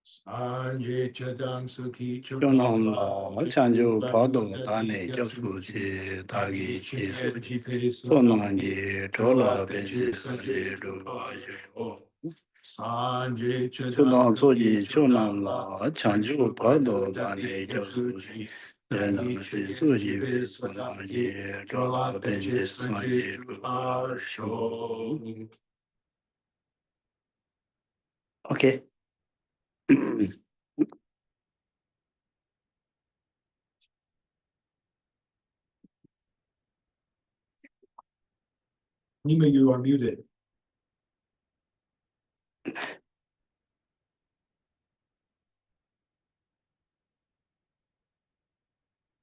Sanje chadang sukhi Chonam chudang chanjo pado dane japsu chi tagi chi su sonangi chola benji sanje rupa yo. Sanje chadang Chonam sukhi soji chudang chonam chanjo pado dane japsu chi tagi chi su chi pe sonangi chola benji sanje rupa yo. Okay. Nima, you are muted.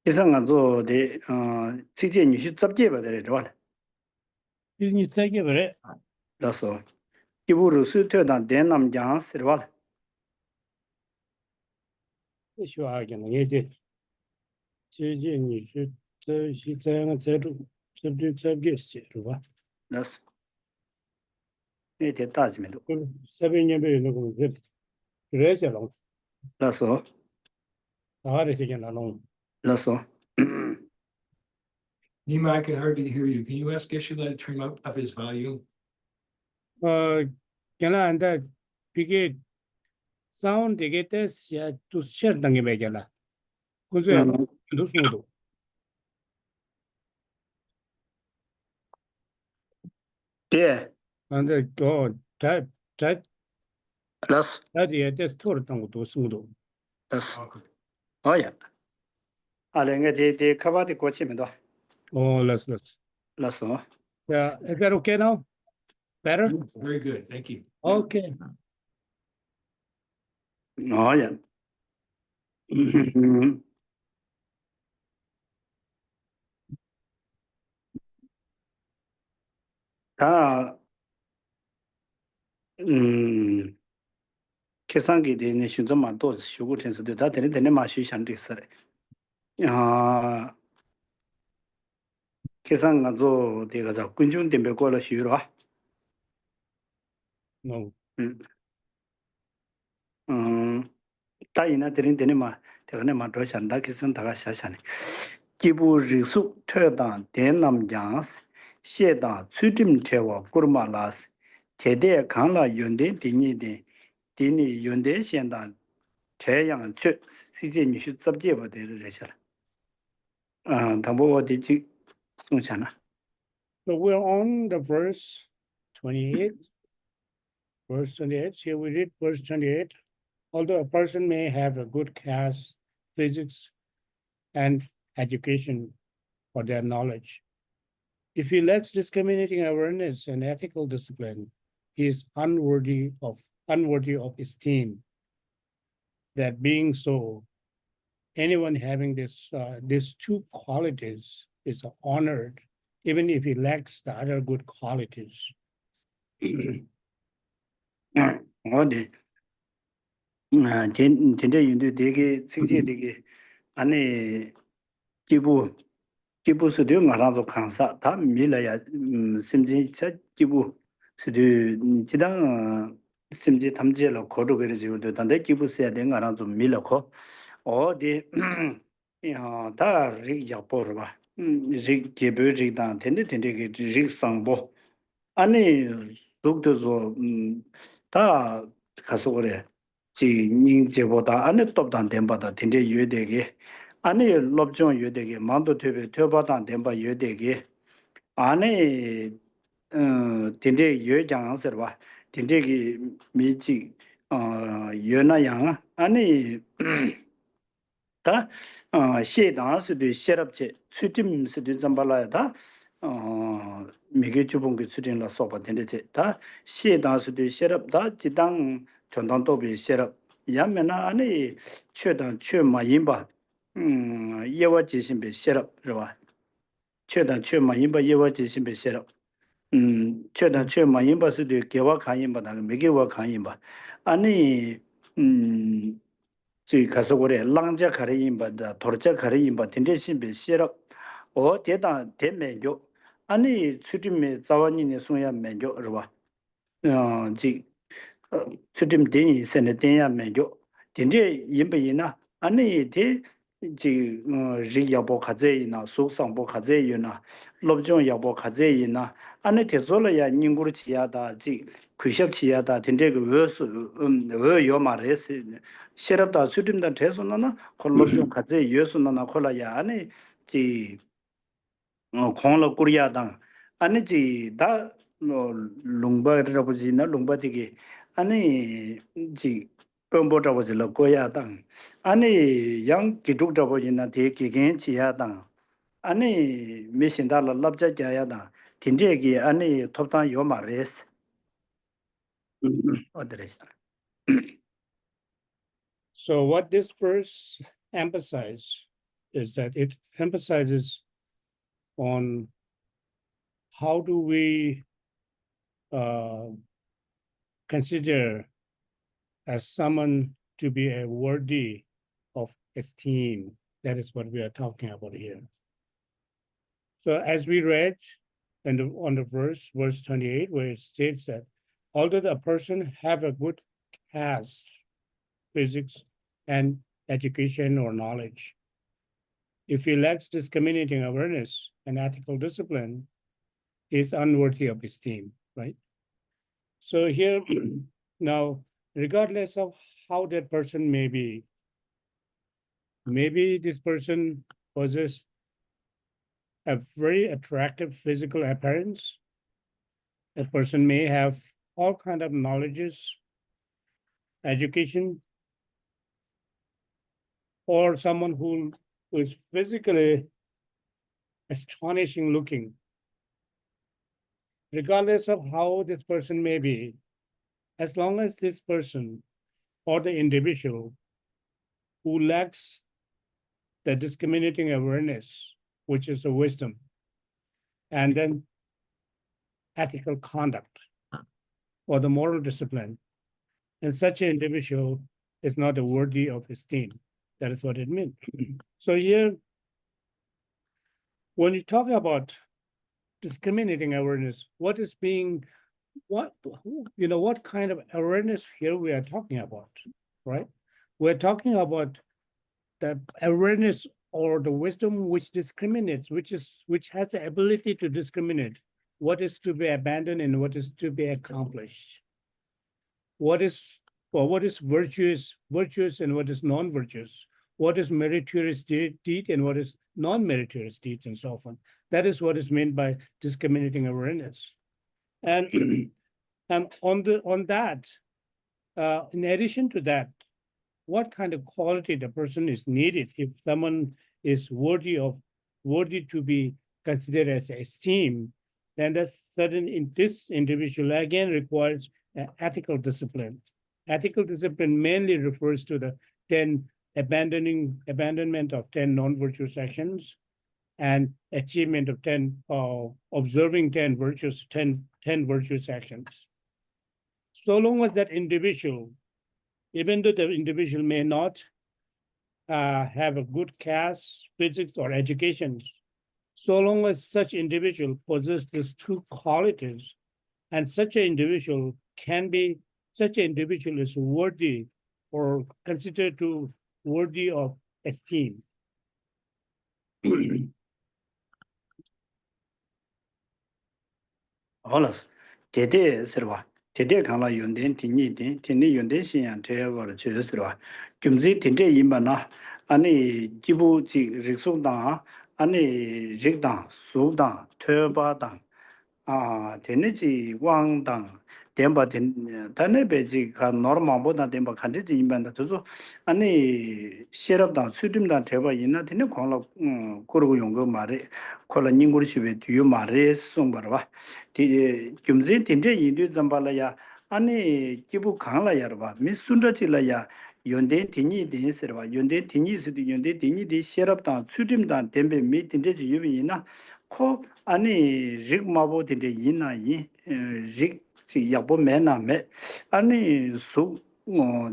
이상한 거데 세계 뉴스 잡지에 좋아. You take it, 그래서 기부를 수퇴단 대남장 쓰러와. issue again. It is. You should she saying subject, right? 그래서 이게 따지면 7 years ago, 그래서 long. 그래서 그래서 Nima, I can hardly hear you. Can you ask Geshe-la to turn up his volume? Can I that big sound they get this yeah to share dange begala. Kuzo do. 예. And go that 그래서 yeah that's tour dango do sudo. 그래서 어야. 알랭게 데 카바디 고치면도 Oh, let's. 그래서 Yeah, is that okay now? Better? Very good. Thank you. Okay. 어야. 다 계산기 되는 신점만 또 쉬고 텐스도 다 되는 맛이 샹디 쓰래. 아 계산 가서 내가 저 군중 대표 걸어 쉬러 와. No. 다이나 되는 마 대가네 마도 산다 계산 다가 샤샤네. 기부 리수 퇴당 대남장 시에다 수림 제와 꾸르마라스 제대 강라 연대 디니데 디니 연대 현당 태양 최 세계 뉴스 접제버 되르셔라. 담보 어디지 송찬아. So we're on the verse 28. Verse 28. Here we read verse 28. Although a person may have a good caste, physics, and education for their knowledge, if he lacks discriminating awareness and ethical discipline, he is unworthy of esteem. That being so, anyone having these two qualities is honored, even if he lacks the other good qualities. 어디 진짜 윤도 되게 생제 되게 안에 기부 수도 말아서 강사 다 밀어야 심지 저 기부 수도 지당 심지 담지로 거로 그러지고도 단대 기부 써야 되는 거랑 좀 밀어고 어디 다 리야 보러 봐. 리 기부리다 텐데 리 상보 아니 속도서 다 가서 그래. 지닝제보다 안에 또단 된바다 텐데 유되게 안에 롭종 유되게 만도 되게 되바단 된바 유되게 안에 텐데 유장서 봐. 텐데기 미지 연나양 안에 다 시당스도 시럽체 수팀스도 잠발라다 미게 주본 그 수준으로 소바된데 다 시당스도 시럽다 지당 전당도비 시럽 야면나 안에 최단 최마인바 예와 지신비 시럽 그봐 최단 최마인바 예와 지신비 시럽 최단 최마인바 수도 개와 간인바다 미게와 간인바 아니 지 가서 그래 랑자 가리인바다 도르자 가리인바 텐데신비 시럽 대다 대매교 아니 수림의 자원인의 송야 매교 그봐 지 sudim deni sene denya menjo dende yimbe yina ane de ji ri yabo khaze yina su sangbo khaze yina lobjong yabo khaze yina ane de zola ya ningur chiya da ji kushab chiya da dende ge we yo ma res sherab da sudim da theso na ko lobjong khaze yesu na khola ya ane ji khongla kuriya dang ane ji da no lungba rabuji na lungba dige ane ji pombo rabuji la goya dang ane yang kiduk rabuji na de kigen chi ya dang ane me shinda la labja ja ya dang tinde gi ane toptan yo ma res odre. So what this verse emphasizes is that it emphasizes on how do we consider as someone to be a worthy of esteem. That is what we are talking about here. So as we read on the verse 28, where it states that although a person have a good caste, physics, and education or knowledge, if he lacks discriminating awareness and ethical discipline, he is unworthy of esteem, right? So here, now, regardless of how that person may be, maybe this person possesses a very attractive physical appearance. A person may have all kind of knowledges, education, or someone who is physically astonishing looking. Regardless of how this person may be, as long as this person or the individual who lacks the discriminating awareness, which is a wisdom, and then ethical conduct or the moral discipline, and such an individual is not worthy of esteem. That is what it means. So here, when you talk about discriminating awareness, what kind of awareness here we are talking about, right? We're talking about the awareness or the wisdom which discriminates, which has the ability to discriminate what is to be abandoned and what is to be accomplished. What is virtuous and what is non-virtuous, what is meritorious deed and what is non-meritorious deeds, and so on. That is what is meant by discriminating awareness. And and on that, in addition to that, what kind of quality the person is needed if someone is worthy to be considered as esteemed, then that's certain in this individual again requires ethical discipline. Ethical discipline mainly refers to the 10 abandonment of 10 non-virtuous actions and achievement of 10 observing 10 virtuous actions. So long as that individual, even though the individual may not have a good caste, physics, or education, so long as such individual possesses these two qualities, and such an individual is worthy or considered to worthy of esteem. Holas dede sirwa dede kangla yonden tinni den tinni yonden shin te war che sirwa gyumzi tinte yimba na ani jibu ji riksuk da ani rigda sugda theba da tene ji wang dang demba tane be ji ka normal boda demba khande ji imba da zo ani sherab da sudim da theba yina tene khongla kurugo yong mare khola ningur chibe tyu mare sumbar ba ti gyumzi tinte yindu zambala ya ani jibu khangla yar ba mi sunda chi la ya yonde tinni den serwa yonde tinni su yonde tinni di sherab da sudim da dembe mi tinte ji yubi yina ko 아니 rik mabo tinte yina yin rik chi yakbo me na me ani su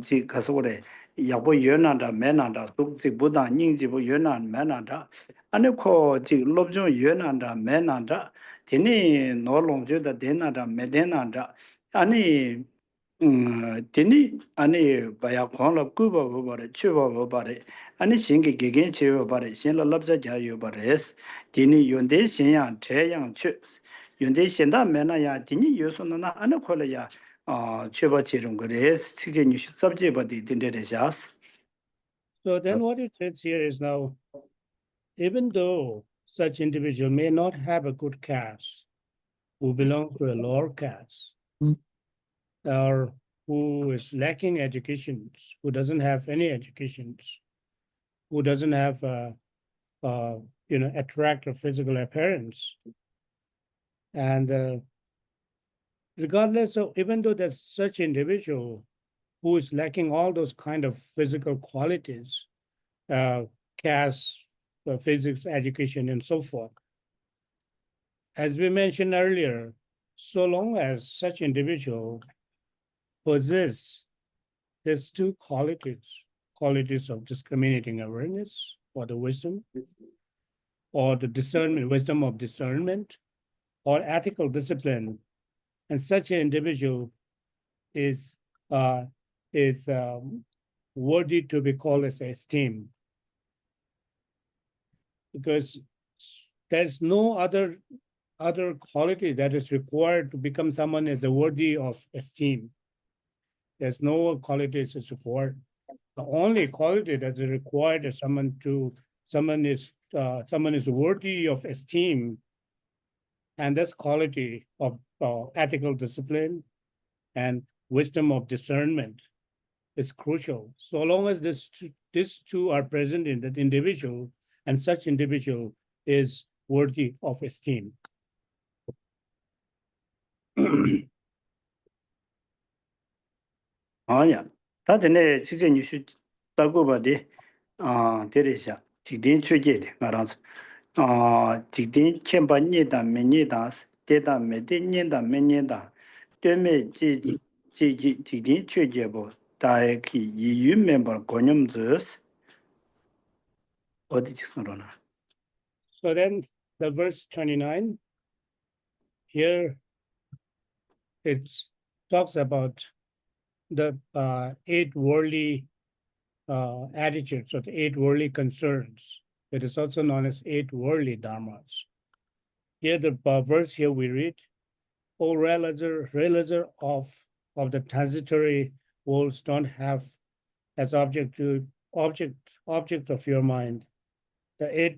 chi kasore yakbo yonanda me nanda su chi buddha nying chi bu yonanda me nanda ani ko chi lobjong yonanda me nanda tini no longjo da denanda me denanda ani Tini ani baya kwangla kuba wabare, chuba wabare, ani shingi gegen che wabare, shinla labza kya yobares, tini yonde shinyang che yang chu, yonde shinda mena ya, tini yosuna na ana kola ya chuba che rungores, sikze nishu sabje badi tindere shas. So then what it says here is now, even though such individual may not have a good caste, who belong to a lower caste, or who is lacking educations, who doesn't have any educations, who doesn't have attractive physical appearance, and regardless of, even though there's such individual who is lacking all those kind of physical qualities, caste, physics, education, and so forth. As we mentioned earlier, so long as such individual possess these two qualities of discriminating awareness or the wisdom, or the discernment, wisdom of discernment, or ethical discipline, and such an individual is worthy to be called as esteemed, because there's no other quality that is required to become someone as a worthy of esteem. There's no quality that is required. The only quality that is required is someone is worthy of esteem, and this quality of ethical discipline and wisdom of discernment is crucial. So long as these two are present in that individual, and such individual is worthy of esteem. 아니야. 다들 지제 뉴스 따고 봐디. 데레샤. 지딘 추제데 말아서. 지딘 켐바니다 메니다. 데다 메데니다 메니다. 되메 지딘 추제보. 다에키 이유 멤버 고념즈스. 어디 직선으로나. So then the verse 29, here it talks about the 8 worldly attitudes, or the 8 worldly concerns. It is also known as 8 worldly dharmas. Here the verse here we read, O realizer of the transitory worlds, don't have as object of your mind the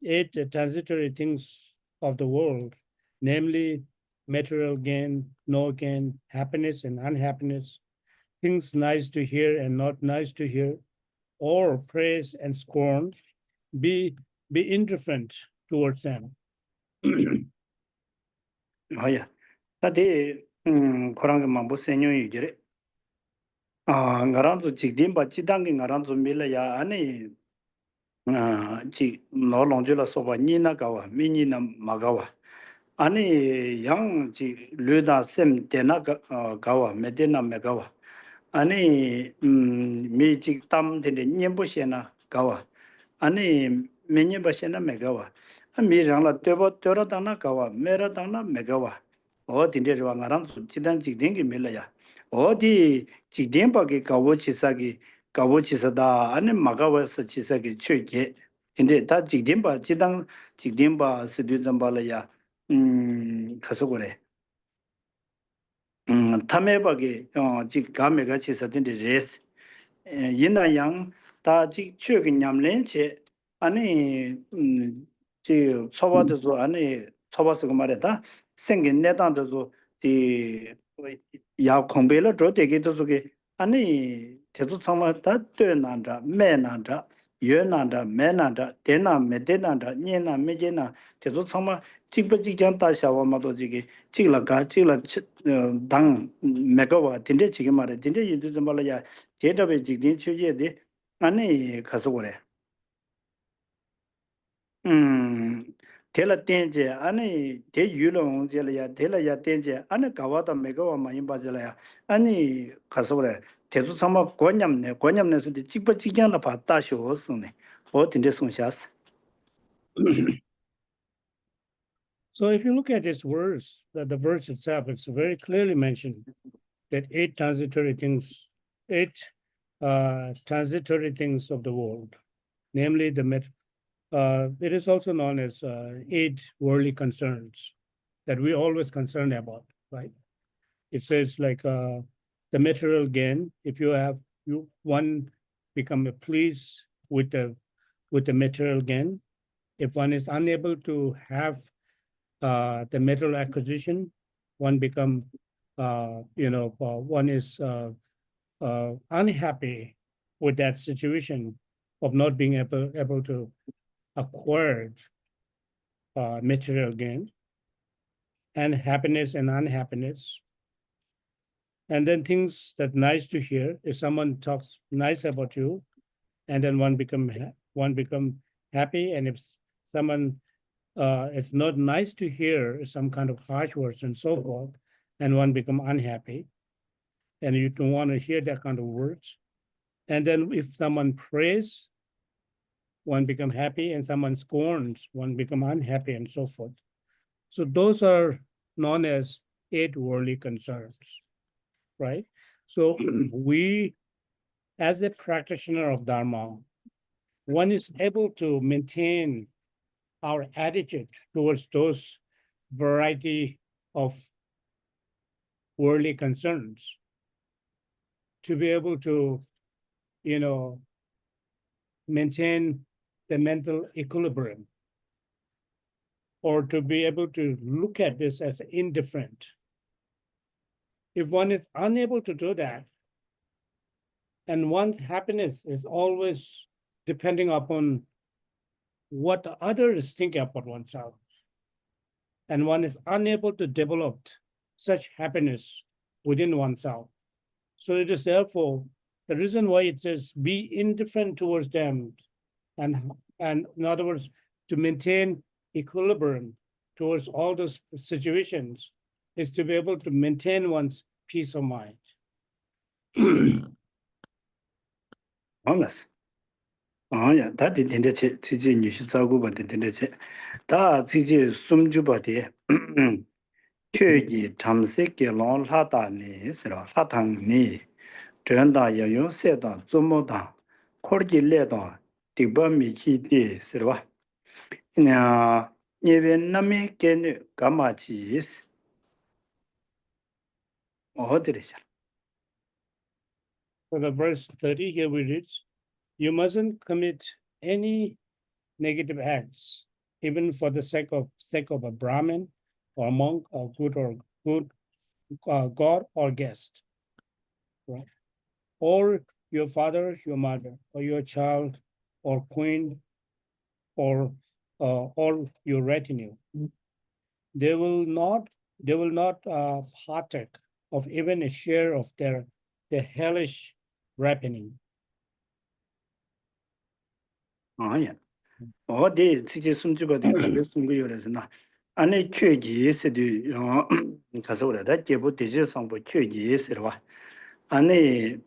eight transitory things of the world, namely material gain, no gain, happiness and unhappiness, things nice to hear and not nice to hear, or praise and scorn. Be indifferent towards them. 아야. 다데 코랑게 만보 세뇨이 이제. ngaranzu jikdin ba chidangi ngaranzu milaya ane chi no longju la soba nina gawa minina magawa ane yang chi luda sem tena gawa medena megawa ane mi chik tam tene nyembo shena gawa ane menyemba shena megawa mi rangla tera dana gawa mera dana megawa o tinte rwa ngaranzu chidan jikdingi milaya 어디 지den바게 가보치사기 가보치사다 아니 마가와서 치사기 최게 근데 다 지den바 지당 지den바 스드점발이야 가서 그래 탐해바게 지 감에가 치사된데 레스 인나양 다지 최게 냠렌체 아니 지 소바도서 아니 소바서 그 말이다 생긴 내단도서 이 야 공배를 줘 되게도 속에 아니 대도 참마다 되난다 매난다 연난다 매난다 대나 매대난다 녀나 매제나 대도 참마 직버직장 다샤와마도 지게 찍라가 찍라 당 메가와 된데 지금 말해 된데 인도 좀 말이야 대답에 직진 취재돼 아니 가서 그래 tela tenje ani de yulong jela ya tela ya tenje ani gawada megawa mayin bajela ya ani kasore tezu sama gwanyamne su de jikba jikyan la ba ta sho sune o tinde sungshas. So if you look at this verse, the verse itself, it's very clearly mentioned that eight transitory things of the world, namely it is also known as eight worldly concerns that we always concerned about, right? It says like the material gain. If one become pleased with the material gain, if one is unable to have the material acquisition, one become one is unhappy with that situation of not being able to acquire material gain, and happiness and unhappiness. And then things that nice to hear, if someone talks nice about you, and then one become happy, and if someone it's not nice to hear some kind of harsh words and so forth, and one become unhappy, and you don't want to hear that kind of words. And then if someone praise, one become happy, and someone scorns, one become unhappy, and so forth. So those are known as eight worldly concerns, right? So we, as a practitioner of Dharma, one is able to maintain our attitude towards those variety of worldly concerns to be able to, maintain the mental equilibrium, or to be able to look at this as indifferent. If one is unable to do that, and one's happiness is always depending upon what the others think about oneself, and one is unable to develop such happiness within oneself. So it is therefore the reason why it says be indifferent towards them, and in other words, to maintain equilibrium towards all those situations, is to be able to maintain one's peace of mind. Honest. Yeah, that did in the Tiji, you should talk about it in the chat. That Tiji Sumjubati, Chuji, Tamsiki, Long Hatani, Hatang ni, Trenda Yayon Sedan, Zumodan, Korgi Ledan, Tibami Kidi, Sirva. Now, even Nami Ken Gamachi is. Oh, there is. So the verse 30 here we read, you mustn't commit any negative acts, even for the sake of a Brahmin or a monk or good God or guest, right? Or your father, your mother, or your child, or queen, or your retinue. They will not partake of even a share of their hellish rapine. Oh, yeah. Oh, they Tiji Sumjubati, Sumguyorasana. And a Chuji is the Casora, that Jebu Tiji Sambo Chuji is Sirva. And a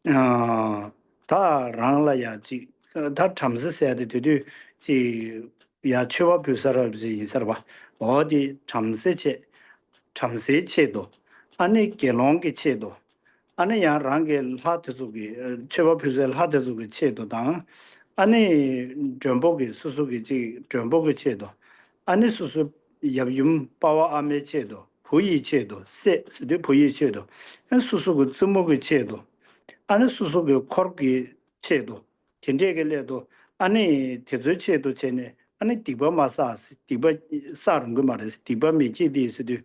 Ta Rangla Yaji, that Tamsa said to do the Yachuva Pusara of the Sarva, or the Tamseche, Tamse Chedo, and a Gelongi Chedo. Ane ya rangi lhati zuki, cheba pizhe lhati zuki che do tang, ane jomboki susuki chi jomboki che do, ane susu yabyum pawa ame che do, puyi che do, se sudi puyi che do, ane susuki tsumoki che do, ane susuki korki che do, tenjeke le do, ane tezu che do che ne, ane diba ma sa, diba sa rungi ma resi, diba me che di sudi,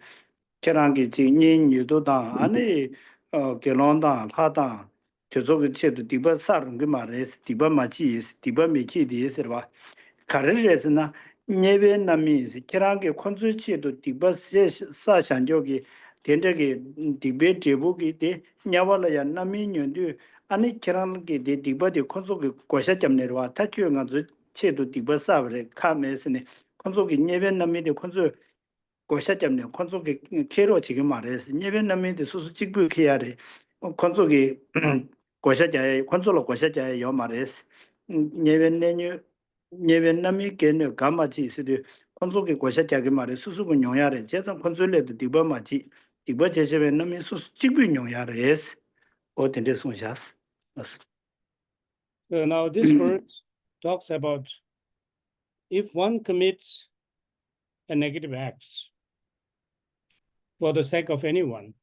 kerangi chi nyen yudo tang, ane gelonda hada tezo ge che de diba sarung ge mare diba ma chi is diba me chi de serwa kares na nyebe na mi se kerang ge khonzu chi do diba se sa shan jo ge tende ge dibe debu ge de nyawala ya na mi nyu de ani kerang ge de diba de khonzu ge kwasha jamne rwa ta chu nga zu che do diba sa bre ka me se ne khonzu ge nyebe na mi de khonzu 고샤 때문에 콘속이 캐로 지금 말해서 예배 남인데 수수 직부 해야래 콘속이 고샤자에 콘솔로 고샤자에 요 말해서 예배 내뉴 예배 남이 걔네 가마치 있어도 콘속이 고샤자게 말해 수수군 용야래 제선 콘솔레도 디버마치 디바 제제베 남이 수수 직분용야레스 어딘데 송샤스. So now this verse talks about if one commits a negative acts for the sake of anyone,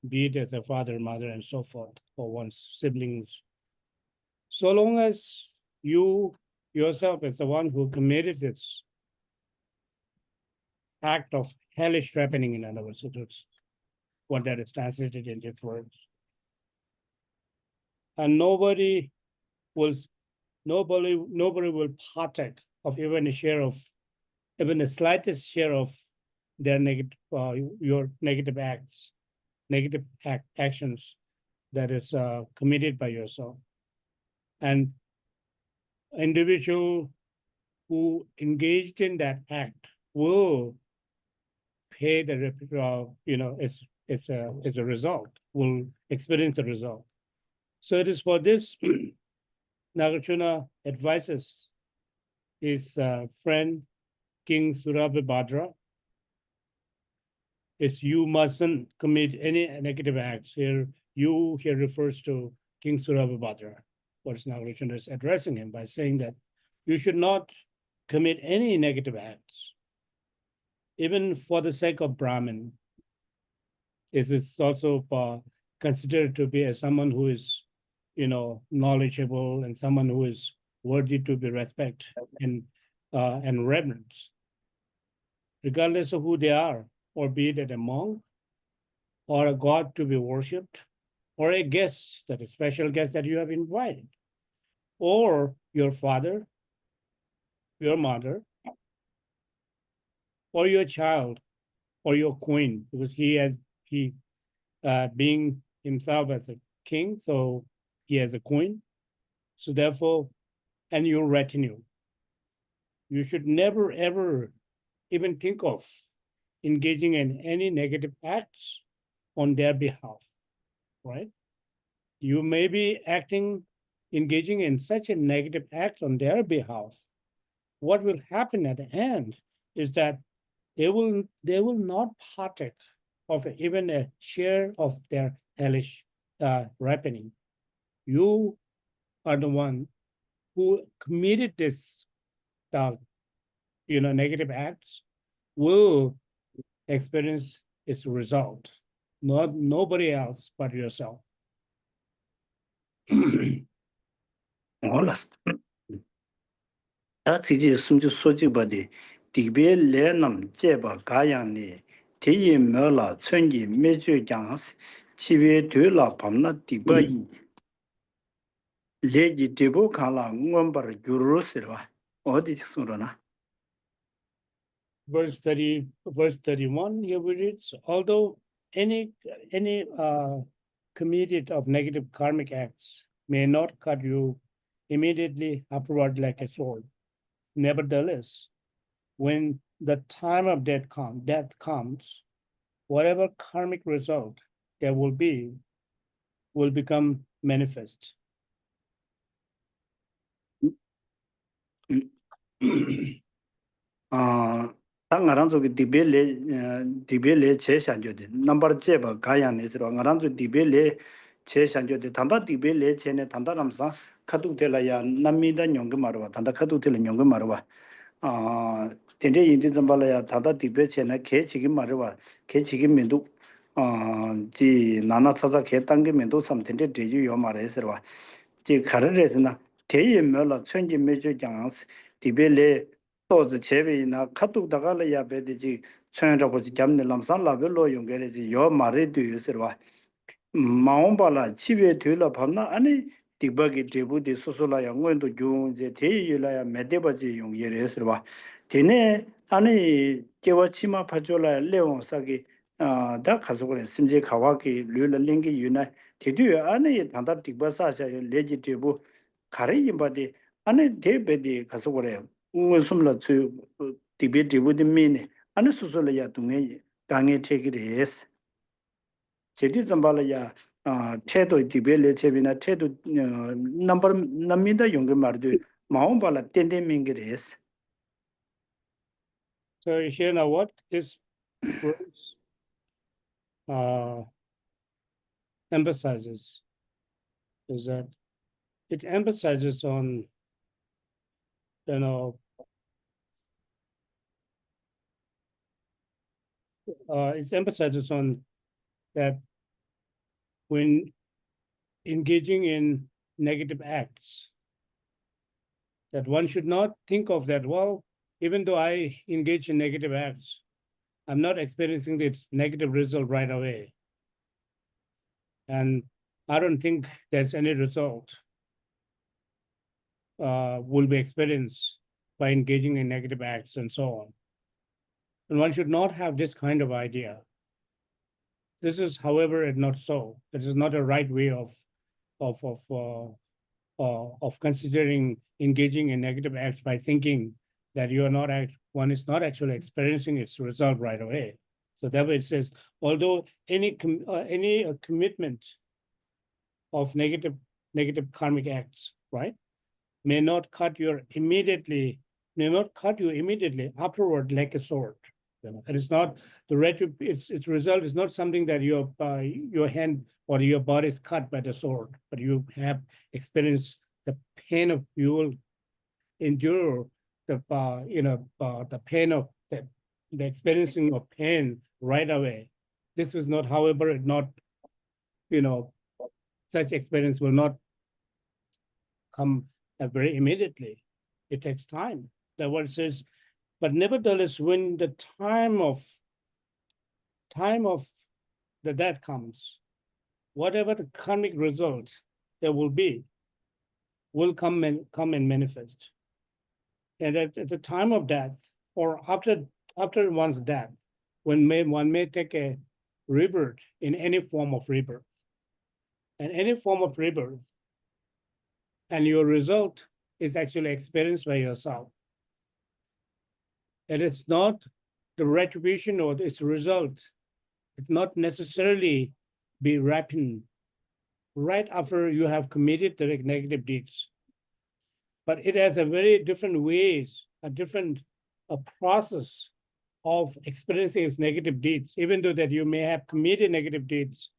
be it as a father, mother, and so forth, or one's siblings, so long as you yourself as the one who committed this act of hellish happening, in other words, it is what that is translated in different words. And nobody will partake of even the slightest share of their negative, your negative acts, actions that is committed by yourself. And individual who engaged in that act will pay the, it's a result, will experience the result. So it is for this Nagarjuna advises his friend King Surabhadra is you mustn't commit any negative acts. Here refers to King Surabhadra. What Nagarjuna is addressing him by saying that you should not commit any negative acts, even for the sake of Brahmin. Is this also considered to be as someone who is, knowledgeable and someone who is worthy to be respected and reverence, regardless of who they are, or be it a monk, or a god to be worshipped, or a guest, that is special guest that you have invited, or your father, your mother, or your child, or your queen, because he being himself as a king, so he has a queen. So therefore, and your retinue, you should never ever even think of engaging in any negative acts on their behalf, right? You may be engaging in such a negative act on their behalf. What will happen at the end is that they will not partake of even a share of their hellish ripening. You are the one who committed this, negative acts, will experience its result, not nobody else but yourself. 올랐어. 다티지 숨주 소지바디 디베 레남 제바 가양니 대이 멀라 천기 매주 장스 치베 되라 밤나 디바이 레지 데보 칸라 응원바르 주르스르와 어디 직수로나 Verse 31, here we read, although any committed of negative karmic acts may not cut you immediately afterward like a sword. Nevertheless, when the time of death comes, whatever karmic result there will be will become manifest. 당가란족이 디벨레 제산조데 넘버 제바 가양네스로 가란족 디벨레 제산조데 단다 디벨레 제네 단다람사 카두텔라야 남미다 뇽금마르와 단다 카두텔라 뇽금마르와 텐데 인디 좀발라야 단다 디벨 제네 개지기 마르와 개지기 민도 지 나나 찾아 개 당게 민도 삼텐데 제주 요 마레스로 지 가르레스나 대예멸라 천지 매주 장스 디벨레 또즈 제베이나 카톡다가라야 베디지 천여라고지 잡는 람산라벨로 용게레지 요 마레드 유스르와 마옴발라 치베 되라 밤나 아니 디바기 데부디 소소라 양원도 중제 대이라야 메데바지 용예레스르와 데네 아니 개와치마 파졸라 레온사기 다 가속을 심지 가와기 류르링기 유나 데디 아니 단다 디바사샤 레지 데부 가레임바디 아니 데베디 가속을 우스물라 주 디베 디부디 미네 아니 소소라야 동에 강에 테기레스 제디 점발이야 태도 디벨레 제비나 태도 넘버 남미다 용게 말도 마음발라 땡땡밍게레스. So here now what is verse emphasizes is that it emphasizes on, you know, it emphasizes on that when engaging in negative acts, that one should not think of that, well, even though I engage in negative acts, I'm not experiencing this negative result right away. And I don't think there's any result will be experienced by engaging in negative acts and so on. And one should not have this kind of idea. This is, however, not so. This is not a right way of considering engaging in negative acts by thinking that you are not one is not actually experiencing its result right away. So that way it says, although any commitment of negative karmic acts, right, may not cut you immediately afterward like a sword. It is not the its result is not something that your hand or your body is cut by the sword, but you have experienced the pain of, you will endure the the pain of the experiencing of pain right away. This is not, however, not, such experience will not come very immediately. It takes time. The word says, but nevertheless, when the time of the death comes, whatever the karmic result there will be, will come and manifest. And at the time of death, or after one's death, one may take a rebirth in any form of rebirth. And any form of rebirth, and your result is actually experienced by yourself. And it's not the retribution or its result. It's not necessarily be ripened right after you have committed the negative deeds. But it has a very different ways, a different process of experiencing its negative deeds, even though that you may have committed negative deeds,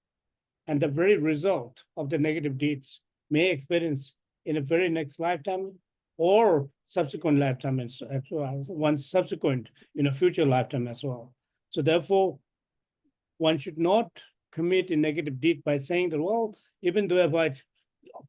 and the very result of the negative deeds may experience in a very next lifetime or subsequent lifetime, and one subsequent in a future lifetime as well. So therefore, one should not commit a negative deed by saying that, well, even though if I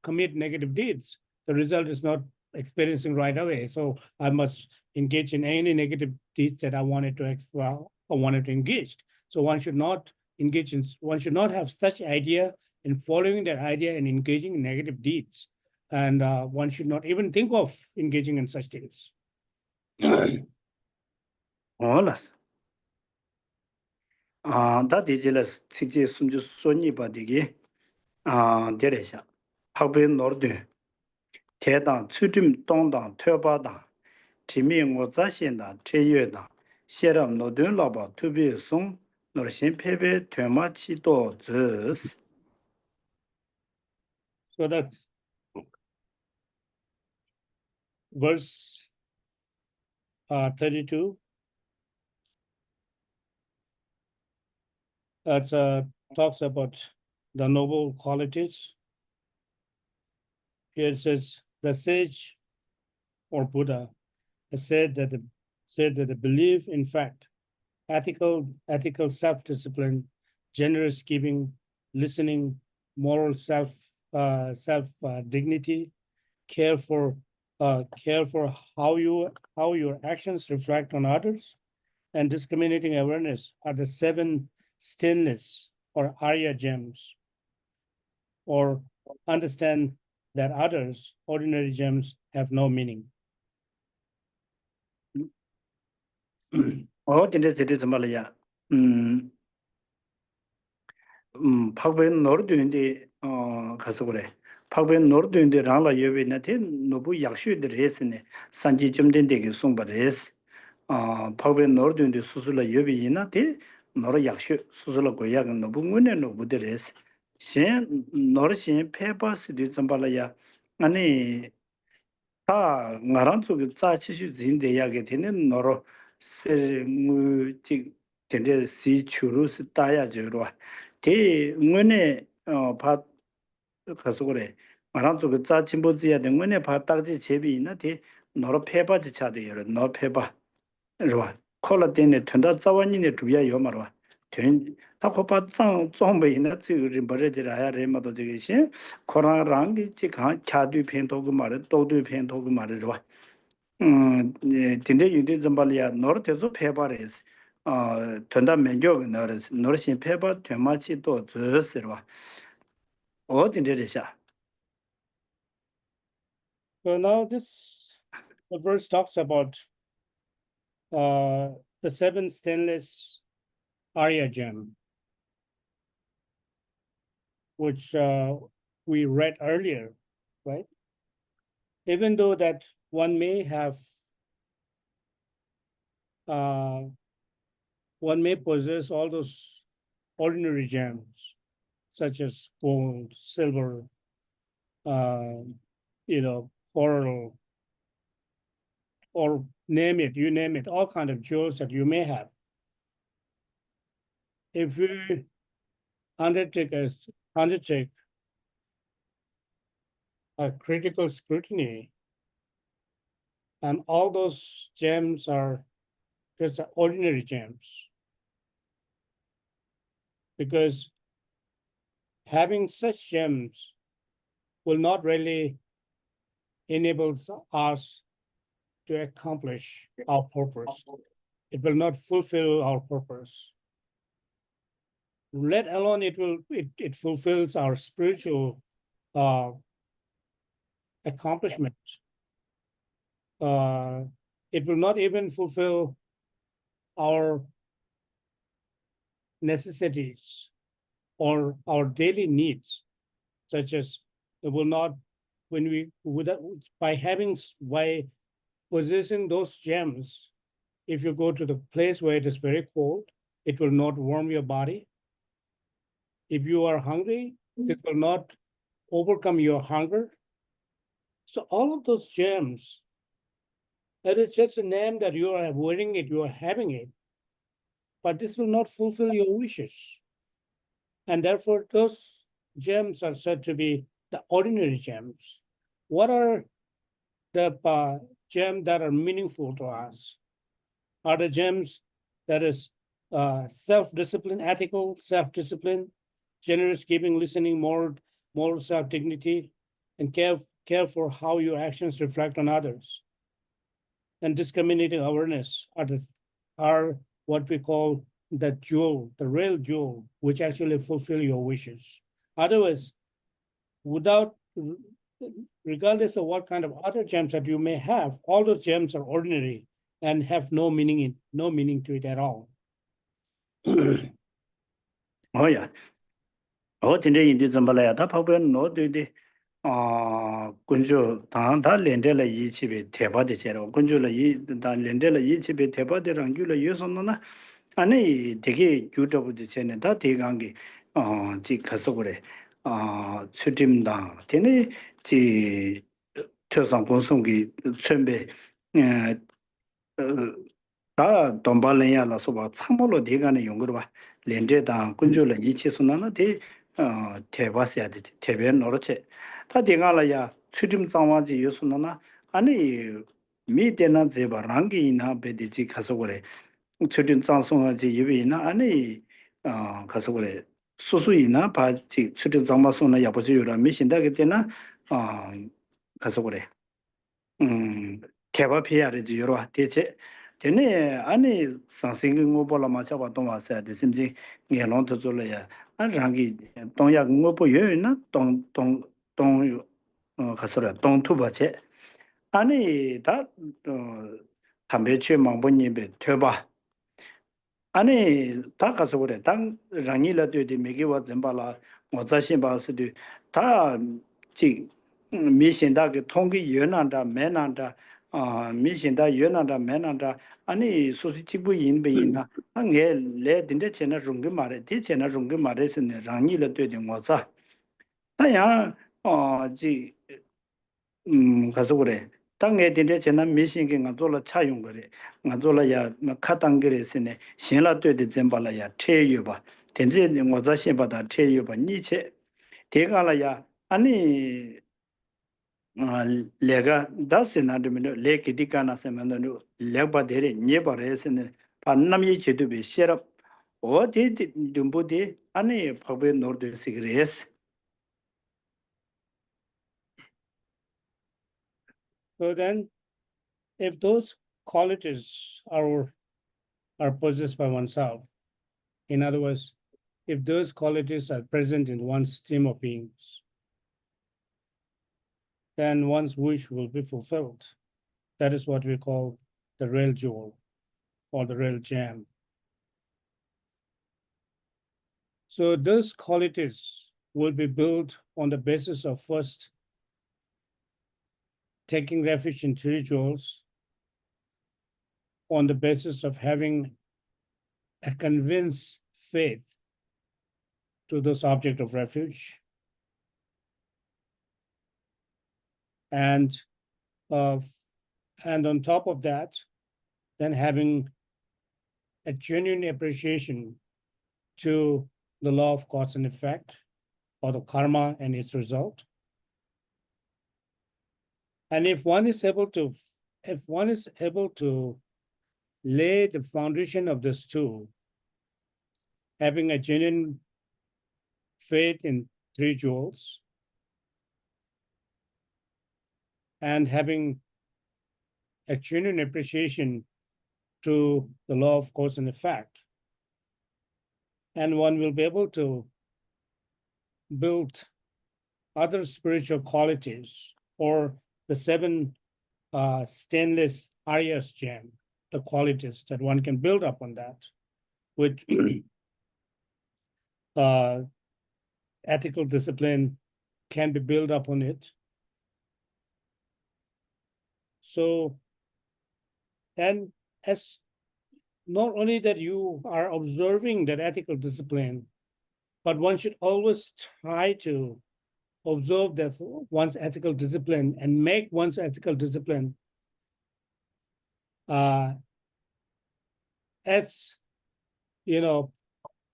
commit negative deeds, the result is not experiencing right away. So I must engage in any negative deeds that I wanted to explore or wanted to engage. So one should not engage in, one should not have such idea in following that idea and engaging in negative deeds. And one should not even think of engaging in such things. Olas. That is the Sunju Sony Badigi. Deresha. Pagbe Nordu. Tedang, Tsudim Dongdang, Tebadang. Timi Ngozashinda, Teyuda. Sheram Nodun Laba, Tubi Song, Norshin Pebe, Tema Chido, Zus. So that verse 32, that talks about the noble qualities. Here it says, the sage or Buddha has said that the belief, in fact, ethical self-discipline, generous giving, listening, moral self dignity, care for how your actions reflect on others, and discriminating awareness are the 7 stainless or Arya gems, or understand that others, ordinary gems, have no meaning. Oh, didn't it is Malaya. Pagbe Nordu in the Casore. Pagbe Nordu in the Rala Yovinati, Nobu Yakshu the Resine, Sanji Jumdendegi Sumba Res. Pagbe Nordu in the Susula Yovinati, Nora Yakshu, Susula Goyag and Nobungune Nobu the Res. Shen Norshin Pepas di Zambalaya. Ani 다 ngaranzu ge za chi shu zin de ya ge tene noro ser mu chi 텐데 시 추루스 따야 저러와 대 응원에 바 가서 그래 말한 그 짜침보지야 된 거네 바 딱지 제비 있나 대 너로 패바지 차도 여러 너 패바 rồi khola tene thunda zawani ne tuya yo marwa ten ta khopa tsang zombe ina tsu rin bare de ya re ma do de shi khora rang gi chi kha kya du phen to gu ma re to du phen to gu ma re wa tinde yu de zambal ya nor te zo phe ba re thunda men jo nor shin phe ba thwe ma chi to zo se wa o tinde de sha So now the verse talks about the 7 stainless Arya gem, which we read earlier, right? Even though that one may possess all those ordinary gems, such as gold, silver, coral, or name it, all kind of jewels that you may have. If we undertake a critical scrutiny, and all those gems are just ordinary gems, because having such gems will not really enable us to accomplish our purpose. It will not fulfill our purpose. Let alone it fulfills our spiritual accomplishment. It will not even fulfill our necessities or our daily needs, such as it will not, by possessing those gems, if you go to the place where it is very cold, it will not warm your body. If you are hungry, it will not overcome your hunger. So all of those gems, that is just a name that you are wearing it, you are having it, but this will not fulfill your wishes. And therefore, those gems are said to be the ordinary gems. What are the gems that are meaningful to us? Are the gems that is self-discipline, ethical self-discipline, generous giving, listening, moral self-dignity, and care for how your actions reflect on others. And discriminating awareness are what we call the jewel, the real jewel, which actually fulfill your wishes. Otherwise, regardless of what kind of other gems that you may have, all those gems are ordinary and have no meaning to it at all. oh yeah tinde indi zambala ya ta phabe no de 군주 당다 렌델의 이치베 대바데 제로 군주의 이다 렌델의 이치베 대바데랑 규를 예선나 아니 되게 유튜브지 전에 다 대강기 지 가서 그래 수팀다 되네 지 특상 공성기 chuẩn备다 돈발래야라 소바 참mol로 대간의 용거로 봐 렌데다 군주의 이치선나 대 대바스야 되 대변 노릇체 다 대가라야 수림 상황지 요소나 아니 미대나 제바랑기나 베디지 가서 그래 수림 상송하지 예비나 아니 가서 그래 수수이나 바지 수림 상마송나 야보지요라 미신다게 되나 가서 그래 개발해야지 여러 대체 되네 아니 상생의 뭐보라 맞아봐 또 왔어야 돼 심지 예론도 졸래야 안랑기 동약 뭐 보여나 동동 가서라 동투바체 아니 다 담배취 망본님에 퇴바 아니 다 가서 그래 당 랑이라 되게 매기와 zem발라 뭐 자신 봐서도 다지 미신다게 통기 연한다 매난다 미신다 연한다 매난다 아니 소시치부 인베이나 한게 레딘데 채나 롱게 말에 디 채나 롱게 말에서네 랑이라 되게 뭐자 다야 지 가서 그래 당에 된데 제나 미신게 가조라 차용 거래 가조라야 카당거래스네 신라 되게 zem발라야 체유바 된제 뭐자 신바다 체유바 니체 대가라야 아니 레가 다스나드미노 레키디카나 세만노 레바데레 녜바레스네 반남이 제도베 셰럽 어디 dumbu디 아니 파베 노르데 시그레스. So then, if those qualities are possessed by oneself, in other words, if those qualities are present in one's stream of beings, then one's wish will be fulfilled. That is what we call the real jewel or the real gem. So those qualities will be built on the basis of first taking refuge in three jewels, on the basis of having a convinced faith to this object of refuge, and on top of that, then having a genuine appreciation to the law of cause and effect, or the karma and its result. And if one is able to lay the foundation of this two, having a genuine faith in three jewels, and having a genuine appreciation to the law of cause and effect, and one will be able to build other spiritual qualities, or the seven stainless Arya's gem, the qualities that one can build up on that with ethical discipline can be built up on it. So, and as not only that you are observing that ethical discipline, but one should always try to observe that one's ethical discipline and make one's ethical discipline as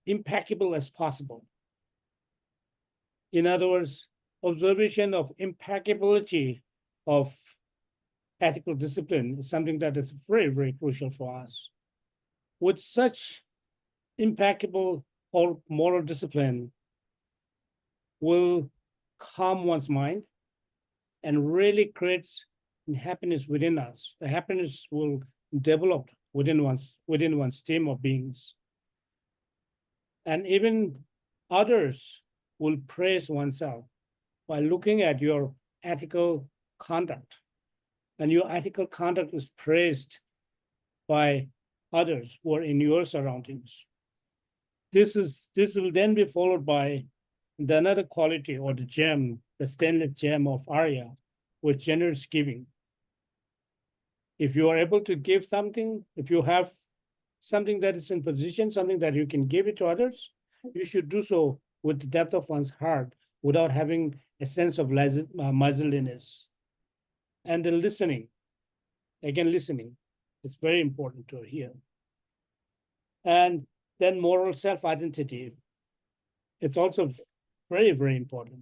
impeccable as possible. In other words, observation of impeccability of ethical discipline is something that is very, very crucial for us. With such impeccable or moral discipline will calm one's mind and really creates happiness within us. The happiness will develop within one's team of beings. And even others will praise oneself by looking at your ethical conduct. And your ethical conduct is praised by others who are in your surroundings. This will then be followed by the another quality, or the gem, the stainless gem of Arya, with generous giving. If you are able to give something, if you have something that is in position, something that you can give it to others, you should do so with the depth of one's heart, without having a sense of miserliness. And the listening, again, listening is very important to hear. And then moral self-identity. It's also very, very important.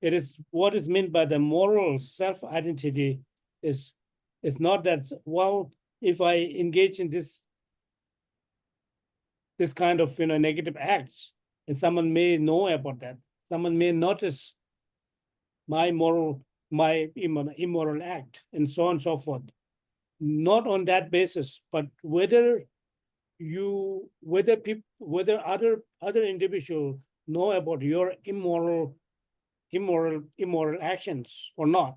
It is what is meant by the moral self-identity is it's not that, well, if I engage in this kind of negative acts, and someone may know about that, someone may notice my immoral act, and so on and so forth. Not on that basis, but whether other individuals know about your immoral actions or not,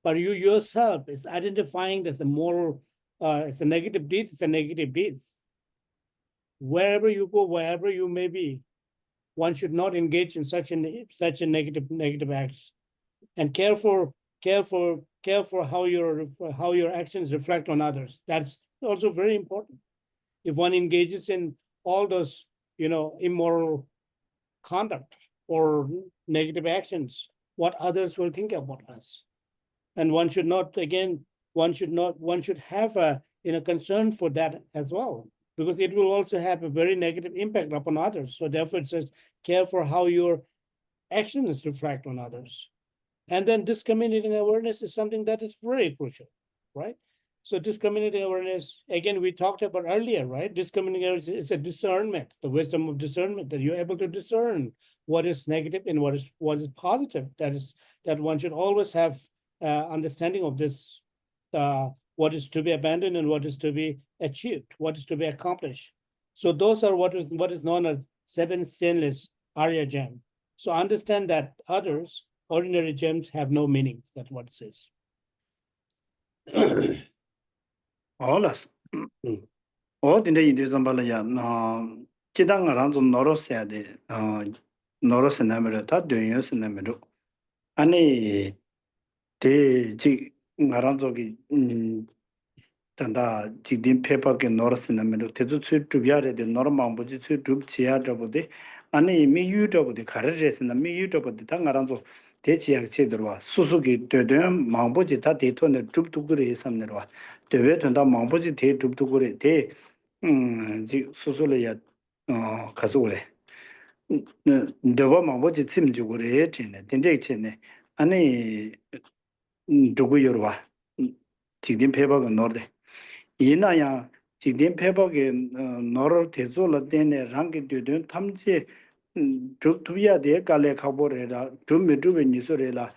but you yourself is identifying as a moral, it's a negative deed, it's a negative deeds. Wherever you go, wherever you may be, one should not engage in such a negative acts, and care for how your actions reflect on others. That's also very important. If one engages in all those immoral conduct or negative actions, what others will think about us. And one should not, again, one should have a, concern for that as well, because it will also have a very negative impact upon others. So therefore it says, care for how your actions reflect on others. And then discriminating awareness is something that is very crucial, right? So discriminating awareness, again, we talked about earlier, right? Discriminating awareness is a discernment, the wisdom of discernment, that you're able to discern what is negative and what is positive. That one should always have understanding of this, what is to be abandoned and what is to be achieved, what is to be accomplished. So those are what is known as seven stainless Arya gem. So understand that others, ordinary gems, have no meaning. That's what it says. Olas. O dinde yinde zambala ya na kidang ran zum noros ya de noros namero ta dönyo namero. Ani de ji ngaran zogi tanda jidin pepa ke noros namero tezu tsu tubyare de normal boji tsu tub chia jabode ani mi yu jabode karres na mi yu jabode ta ngaran zo de chia che derwa susugi de mangboji ta de to ne tub tugure samnerwa dewe tanda mangboji de tub tugure de 지 소소래야 가서 그래. 너가 뭐지 팀 주고 그래. 되네. 된대 있네. 아니 누구 여러 와. 지금 페버가 너데. 이나야 지금 페버게 너를 대조를 되네. 랑게 되든 탐지 족투야 돼. 갈래 가보래라. 좀 메주베 니소래라.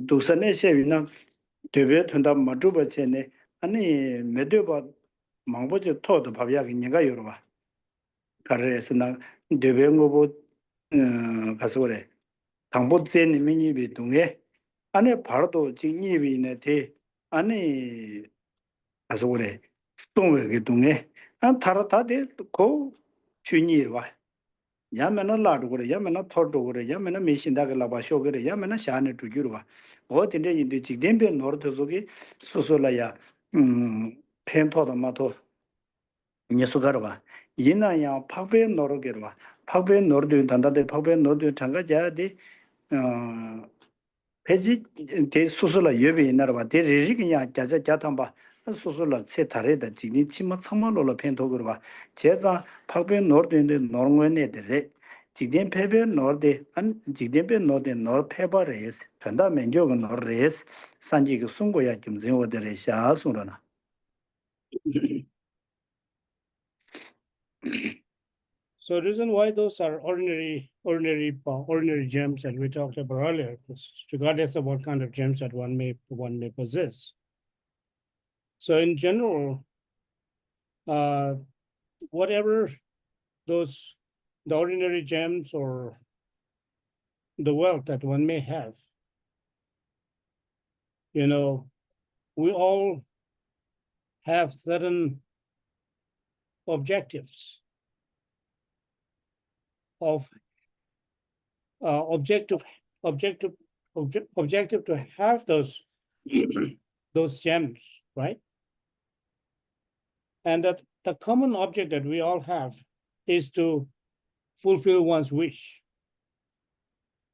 도선에 셰위나 되베 된다 맞주버체네. 아니 메드버 망보지 토도 밥야기 내가 여러 와. 가르에서 나 대변고보 가서 그래. 당보제는 미니비 동에 안에 바로도 직립이네 대 안에 가서 그래. 동외게 동에 안 타라다데 고 주니르 와. 야면은 라도 그래. 야면은 토도 그래. 야면은 메신다가 라바 쇼 그래. 야면은 샤네 두주르 와. 어딘데 인데 직된변 노르도 속에 소소라야 펜토도 마토 예수가르와 이나야 파베 노르게르와 파베 노르드 단다데 파베 노르드 장가자데 어 페지 데 수술라 예베 나르와 데 리리기냐 자자 자탐바 수술라 세타레다 지니 치마 참말로라 펜토거와 제자 파베 노르드인데 노르원네데 지딘 페베 노르데 안 지딘 페 노데 노 페바레스 단다 멘조가 노레스 산지가 송고야 좀 제오데레샤 소라나 So reason why those are ordinary gems that we talked about earlier, regardless of what kind of gems that one may possess. So in general, whatever the ordinary gems or the wealth that one may have, we all have certain objectives of objective to have those those gems, right? And that the common object that we all have is to fulfill one's wish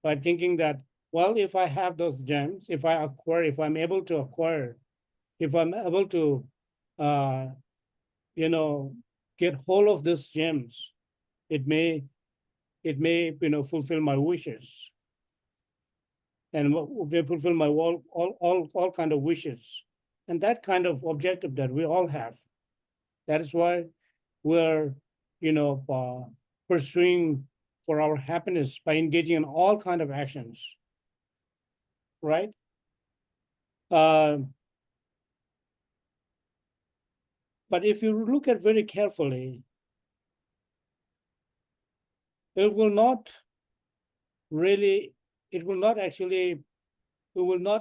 by thinking that, well, if I have those gems, if I'm able to acquire, if I'm able to get hold of these gems, it may fulfill my wishes, and fulfill my all kind of wishes, and that kind of objective that we all have. That is why we're pursuing for our happiness by engaging in all kind of actions, right? But if you look at very carefully, it will not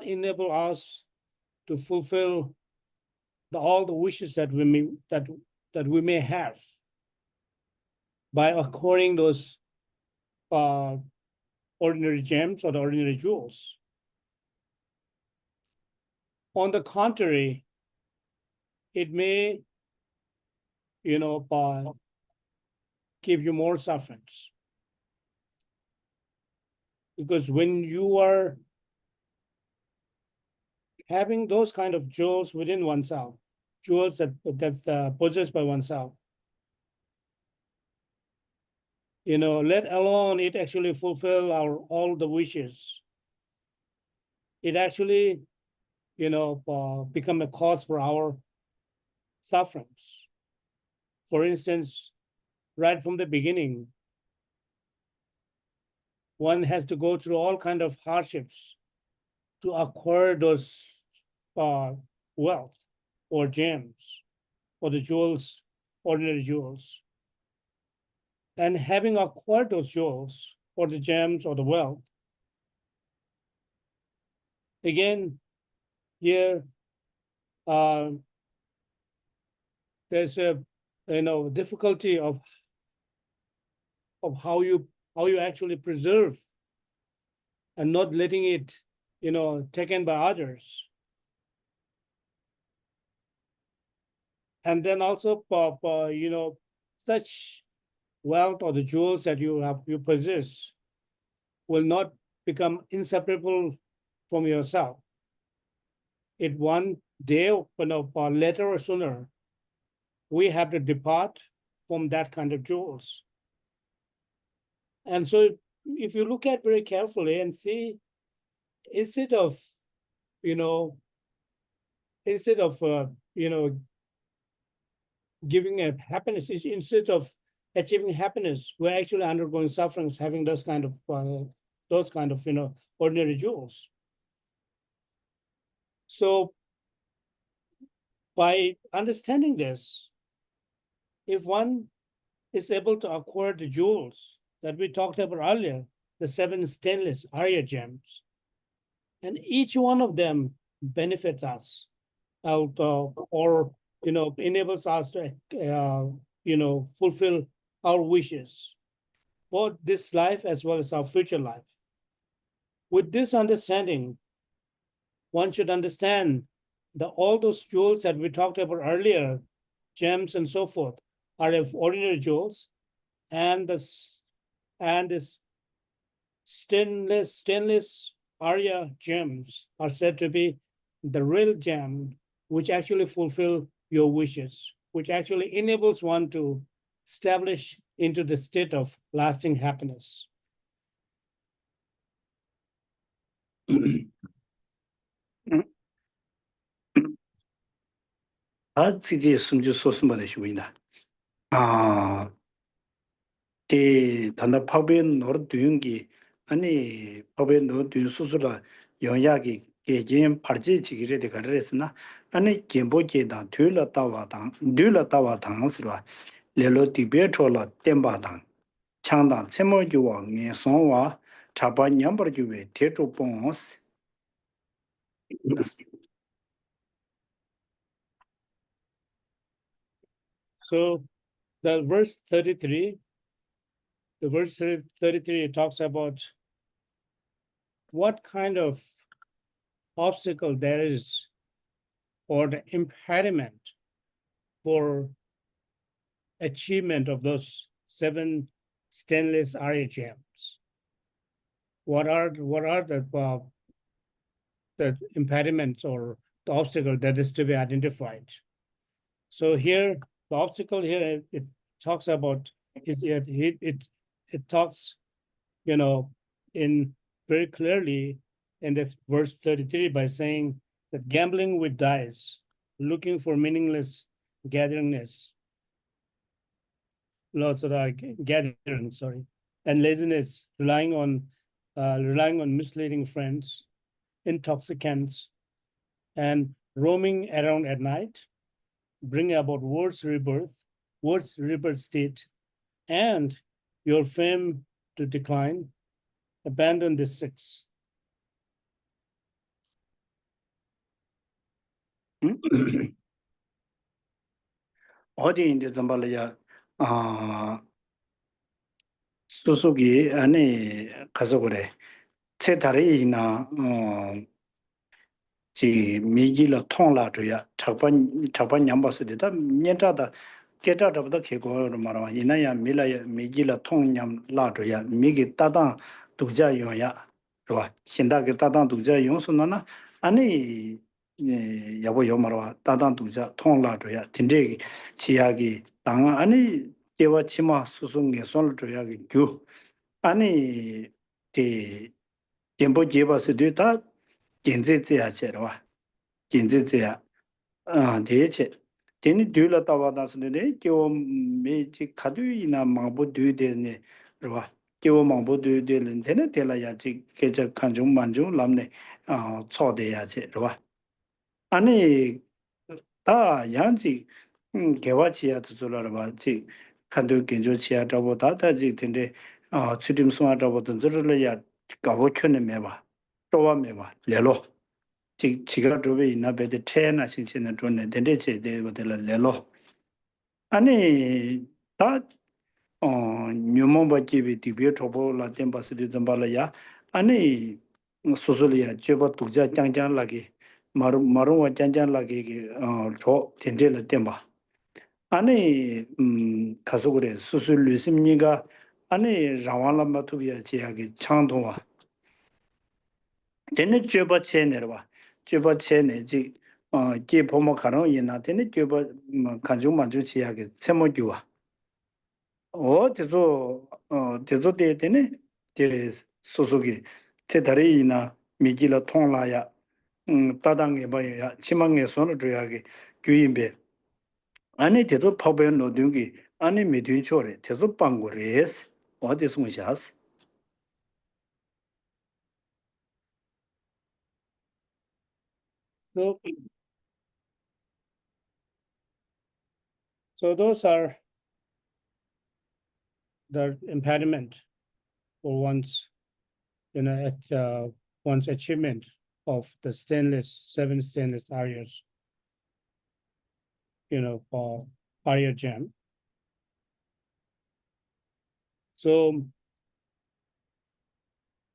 enable us to fulfill all the wishes that we may have by acquiring those ordinary gems or the ordinary jewels. On the contrary, it may give you more sufferings. Because when you are having those kind of jewels within oneself, jewels that's possessed by oneself. Let alone it actually fulfill all the wishes. It actually, become a cause for our sufferings. For instance, right from the beginning, one has to go through all kind of hardships to acquire those wealth or gems or the jewels, ordinary jewels. And having acquired those jewels or the gems or the wealth, again, here there's a difficulty of how you actually preserve and not letting it taken by others. And then also such wealth or the jewels that you possess will not become inseparable from yourself. It one day, later or sooner, we have to depart from that kind of jewels. And so if you look at very carefully and see, instead of giving a happiness, instead of achieving happiness, we're actually undergoing sufferings, having those kind of ordinary jewels. So by understanding this, if one is able to acquire the jewels that we talked about earlier, the 7 stainless Arya gems, and each one of them benefits us out or enables us to fulfill our wishes, both this life as well as our future life. With this understanding, one should understand that all those jewels that we talked about earlier, gems and so forth, are of ordinary jewels, and this stainless Arya gems are said to be the real gem, which actually fulfill your wishes, which actually enables one to establish into the state of lasting happiness. 아직이 숨주 소스마다 쉬고인다. 대 단다 파베 노르 두용기 아니 파베 노 두용 수수라 영약이 개진 파르지 지기래 되 가르랬으나 아니 gembo게다 둘라따와당 둘라따와당스라 레로 디베초라 템바당 창당 세모주와 녜송와 차바 냠버주베 테조뽕스. So the verse 33 talks about what kind of obstacle there is or the impediment for achievement of those 7 stainless Arya gems. What are the impediments or the obstacle that is to be identified? So here, the obstacle here, it talks about, it talks, in very clearly in this verse 33 by saying that gambling with dice, looking for meaningless gathering, and laziness, relying on misleading friends, intoxicants, and roaming around at night, bring about world's rebirth state, and your fame to decline. Abandon the 6. 어디인데 좀발이야 수수기 안에 가서 그래 세다리나 지 미기라 통라줘야 작반 냠바스데다 년자다 게자다보다 개고를 말하면 이나야 밀라야 미기라 통냠 라줘야 미기 따당 두자용야 좋아 신다게 따당 두자용 손나나 아니 야보 요마로 따단 두자 통라줘야 딘데 지야기 당 아니 제와 치마 수송에 손을 줘야기 교 아니 데 겐보 제바스도 다 겐제제야 제로와 겐제제야 대체 되니 뒤라 따와다스네 교 메지 카두이나 마보 뒤되네 로와 교 마보 뒤되는 데네 데라야지 계적 간중 만중 남네 초대야지 로와 아니 다 양지 개화치야도 졸라라 지 칸도 견조치야 잡고 다다지 근데 추림 송아잡고도 저를야 가고 켜내 매봐 또와 매봐 레로 지가 저에 있나 배데 테나 신신은 존네 데데체 되고들 레로 아니 다 뉴몬바지비 디비오 초보라 템바스디 좀발야 아니 소소리야 제바 독자 짱짱라기 마루와 짱짱라기 저 텐데라 템바 아니 가서 그래 수술 리심니가 아니 라완라 마투비야 지하게 창동와 되는 제바 체내와 제바 체내지 제 보모 가능이나 되는 제바 간중 만주 지하게 세모교와 대조 되네 제 소속이 제 다리나 미기라 통라야 따당에 봐야 치망에 손을 줘야게 규인배 안에 대도 법에 노동기 안에 미든초래 대도 방고레스 어디 숨으셨어 So those are the impediment for one's, one's achievement of the seven stainless areas, for area gem. So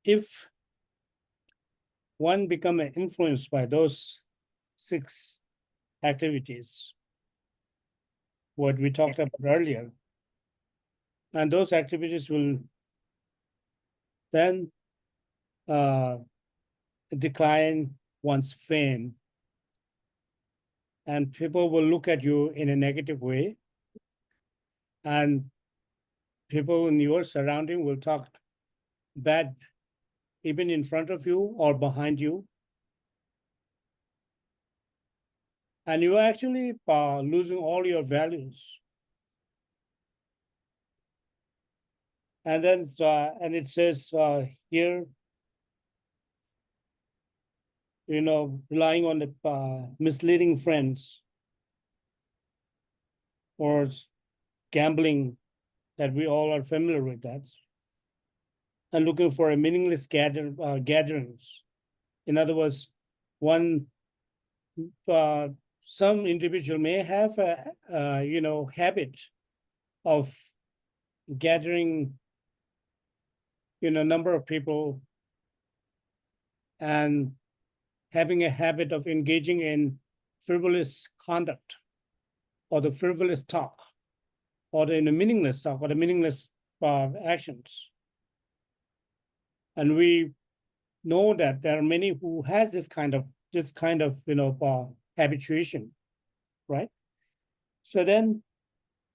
if one become influenced by those 6 activities, what we talked about earlier, and those activities will then decline one's fame, and people will look at you in a negative way, and people in your surrounding will talk bad even in front of you or behind you, and you are actually losing all your values. And then and it says here, relying on the misleading friends or gambling, that we all are familiar with that, and looking for a meaningless gatherings. In other words, some individual may have a habit of gathering number of people and having a habit of engaging in frivolous conduct or the frivolous talk or the meaningless talk or the meaningless actions. And we know that there are many who has this kind of habituation, right? So then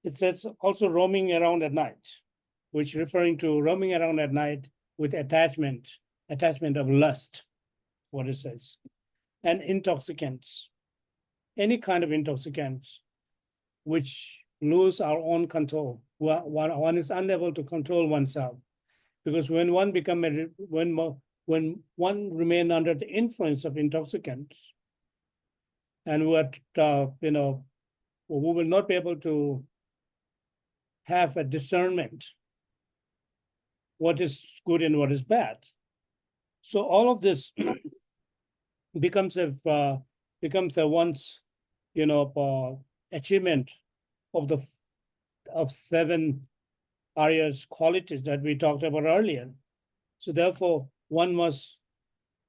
it says also roaming around at night, which referring to roaming around at night with attachment of lust, what it says, and intoxicants, any kind of intoxicants, which lose our own control. One is unable to control oneself, because when one remain under the influence of intoxicants, and we will not be able to have a discernment what is good and what is bad. So all of this becomes a once achievement of 7 areas qualities that we talked about earlier. So therefore, one must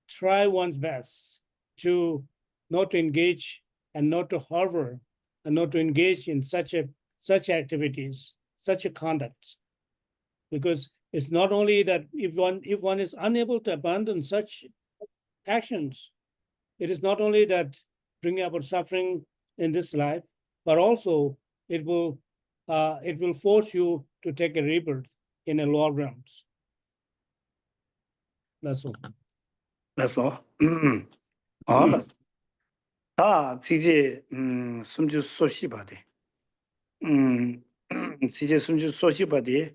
try one's best to not to engage and not to harbor and not to engage in such activities, such a conduct, because it's not only that if one is unable to abandon such actions, it is not only that bringing about suffering in this life, but also it will force you to take a rebirth in a lower realms. That's all. That's all. All. 다 지제 숨주 소시바데. 지제 숨주 소시바데.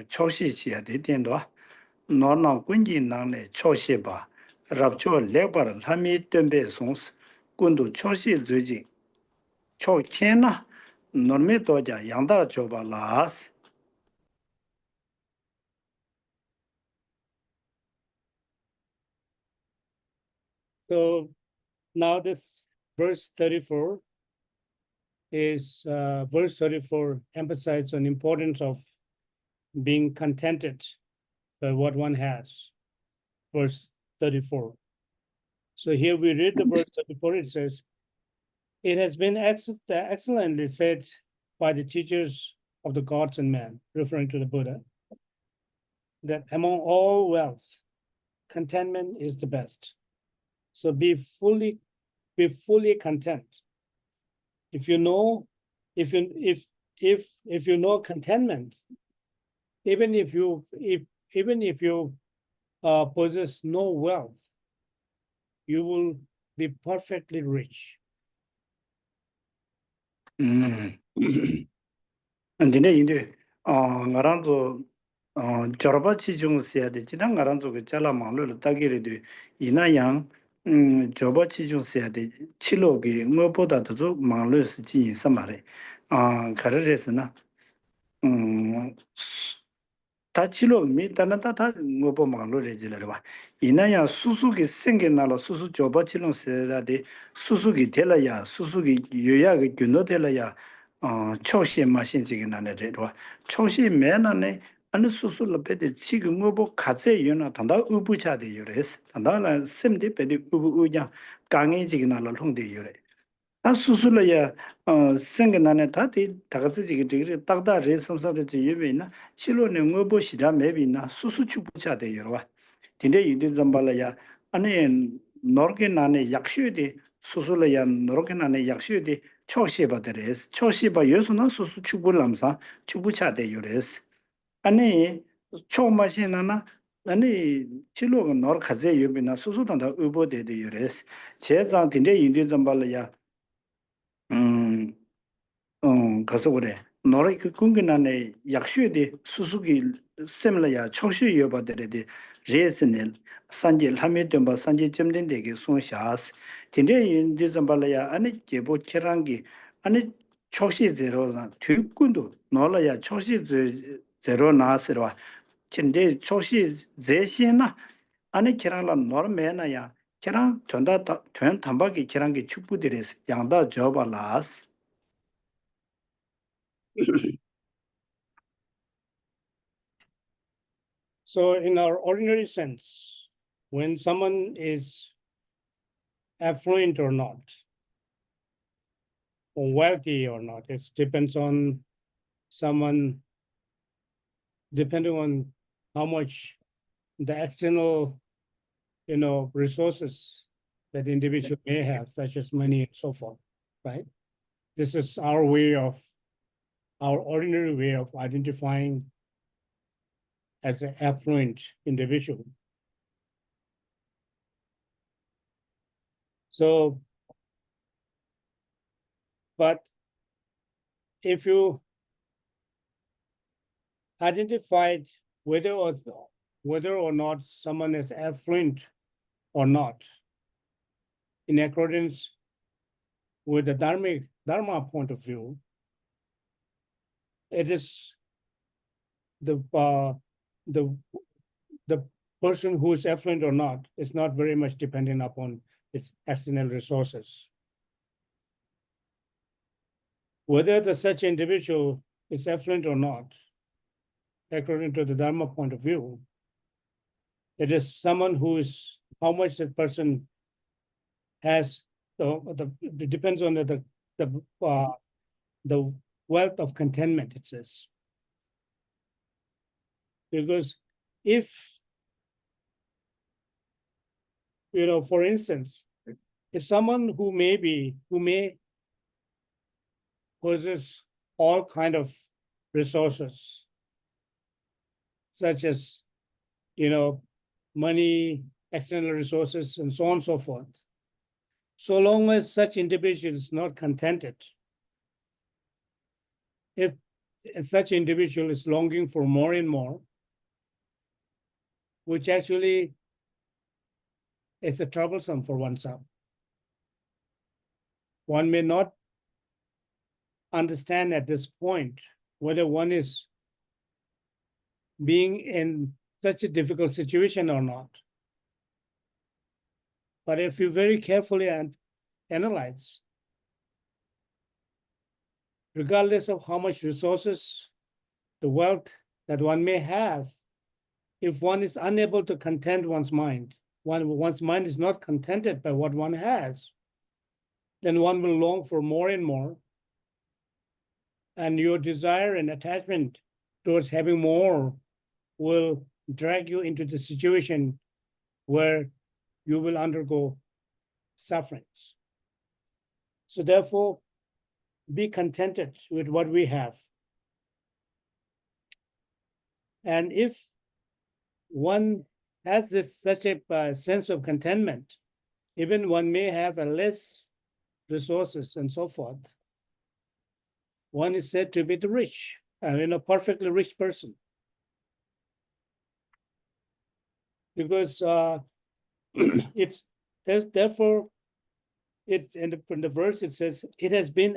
초시지야 돼 된도. 너나 군지 나네 초시바. 랍초 레바르 함이 덤베 송스. 군도 초시 주지. 초케나 너메 도자 양다 줘발라스. So now this verse 34 is verse 34 emphasizes on importance of being contented by what one has. Verse 34. So here we read the verse 34, it says, it has been excellently said by the teachers of the gods and men, referring to the Buddha, that among all wealth, contentment is the best. So be fully content. If you know contentment, even if you possess no wealth, you will be perfectly rich. 근데 인데 나란도 저바치 중세야 돼. 지난 나란도 그 잘라망로 따기래도 이나양 저바치 중세야 돼. 치료기 뭐보다도 좀 망로스 지인 삼말에 가르레스나 다 치료 미다나다 다 뭐보 망로레지래 봐. 이나야 수수기 생겨나로 수수 저바치는 세다데 수수기 될라야 수수기 요약이 균도 될라야 초시 마신지게 나네래도 초시 매나네 아니 수술로 배데 지금 뭐보 가제 연나 단다 우부차데 요레스 단다나 셈데 배데 우부우냐 강해지게 나로 홍데 요레 다 수술로야 생겨나네 다디 다가지게 되게 딱다 레섬서지 예베나 치료네 뭐보 시다 매비나 수수축부차데 요와 딘데 이딘 잠발라야 아니 노르게나네 약슈데 수술로야 노르게나네 약슈데 초시바데레스 초시바 예수나 수수 축불람사 축부차데 요레스 아니 초마시나나 아니 치료가 너를 가제 유비나 수수단다 의보데데 요레스 제장 딘데 인디 잠발라야 가서 그래 너를 그 군근안에 약슈데 수수기 셈라야 초시 여바데레데 레스넬 산제 하메덴바 산제 점된데게 손샤스 딘데 인디 잠발라야 아니 제보 키랑기 아니 초시 제로나 뒤군도 너라야 초시 제로 나스라 진데 초시 제시나 아니 키랑라 너메나야 키랑 전다 전 담박이 키랑기 축부들에서 양다 줘발라스 So in our ordinary sense, when someone is affluent or not, or wealthy or not, it depends on someone, depending on how much the external, resources that the individual may have, such as money and so forth, right? This is our ordinary way of identifying as an affluent individual. So, but if you identified whether or not someone is affluent or not, in accordance with the Dharma point of view, it is the person who is affluent or not is not very much dependent upon its external resources. Whether such individual is affluent or not, according to the Dharma point of view, it is someone who is how much that person has. It depends on the wealth of contentment, it says. Because if, for instance, if someone who may possess all kind of resources, such as, money, external resources, and so on and so forth, so long as such individual is not contented, if such individual is longing for more and more, which actually is troublesome for oneself. One may not understand at this point whether one is being in such a difficult situation or not. But if you very carefully analyze, regardless of how much resources, the wealth that one may have, if one is unable to content one's mind, one's mind is not contented by what one has, then one will long for more and more. And your desire and attachment towards having more will drag you into the situation where you will undergo sufferings. So therefore, be contented with what we have. And if one has such a sense of contentment, even one may have a less resources and so forth, one is said to be the rich, a perfectly rich person. Because therefore, it's in the verse, it says, it has been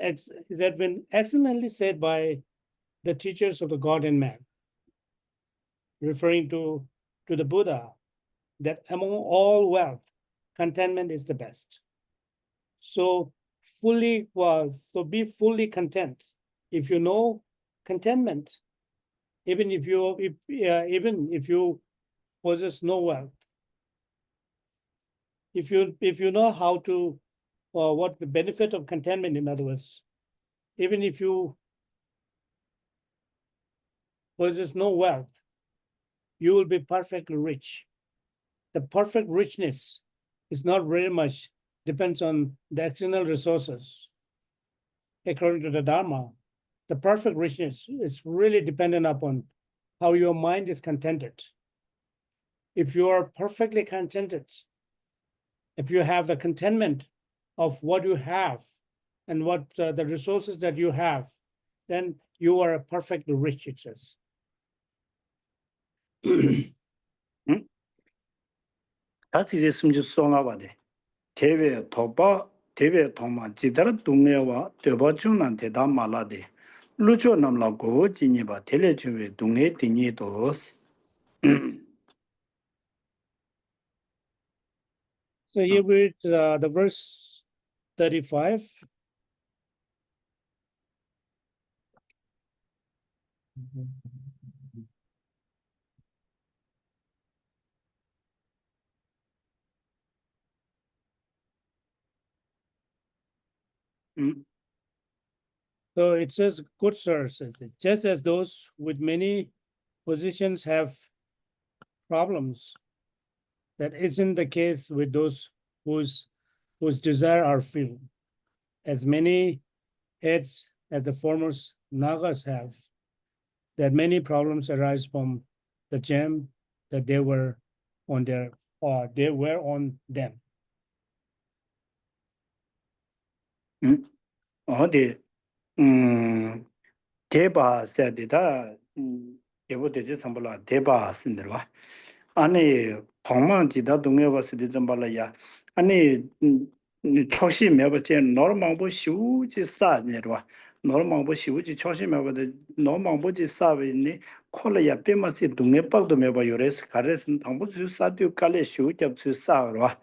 excellently said by the teachers of the God and man, referring to the Buddha, that among all wealth, contentment is the best. So be fully content. If you know contentment, even if you possess no wealth, if you know how to, what the benefit of contentment, in other words, even if you possess no wealth, you will be perfectly rich. The perfect richness is not very much depends on the external resources. According to the Dharma, the perfect richness is really dependent upon how your mind is contented. If you are perfectly contented, if you have the contentment of what you have and what the resources that you have, then you are perfectly rich, it says. 다시 이제 숨지 송아바데 대외 도바 대외 도마 지다라 동네와 대바중난 대다 말라데 루조 남라고 지니바 텔레주베 동네 디니도스. So here we read the verse 35. So it says, good sir, says it, just as those with many positions have problems, that isn't the case with those whose desire are few. As many heads as the former Nagas have, that many problems arise from the gem that they were on them. 어디 대바 세디다 예보되지 선불라 대바 쓴들와 아니 방망지다 동해 봤을 좀 발라야 아니 초시 매버제 노르망보 시우지 싸네와 노르망보 시우지 초시 매버데 노르망보지 싸베니 콜라야 빼마시 동해 빡도 매버 요레스 가레스 당보지 싸디오 칼레 시우잡스 싸와